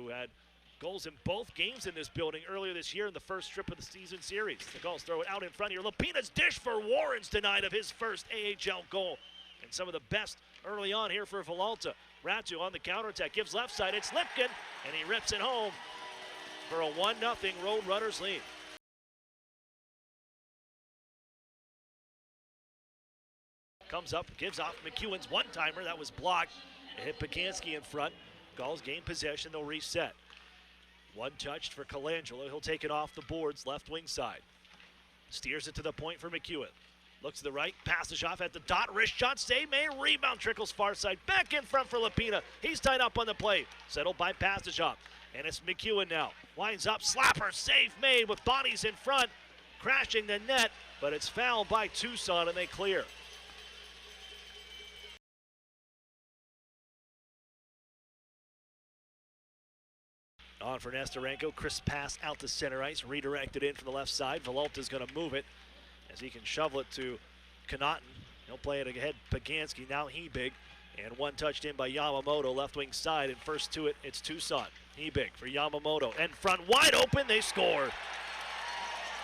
who had goals in both games in this building earlier this year in the first strip of the season series. The Gulls throw it out in front here. Lapina's dish for Warren's denied of his first AHL goal. And some of the best early on here for Villalta. Ratu on the counterattack, gives left side, it's Lipkin, and he rips it home for a 1-0 Roadrunners lead. Comes up, gives off McEwen's one-timer, that was blocked. It hit Paganski in front. Gulls gain possession, they'll reset. One touched for Colangelo, he'll take it off the boards, left wing side. Steers it to the point for McEwen. Looks to the right, passes off at the dot, wrist shot, save made, rebound, trickles far side, back in front for Lapina. He's tied up on the play, settled by Pastajov. And it's McEwen now, winds up, slapper, save made with bodies in front, crashing the net, but it's fouled by Tucson and they clear. On for Nesterenko, crisp pass out to center ice, redirected in from the left side. Villalta's going to move it as he can shovel it to Connaughton. He'll play it ahead, Paganski, now Hebig. And one touched in by Yamamoto, left wing side, and first to it, it's Tucson. Hebig for Yamamoto, and front wide open, they score.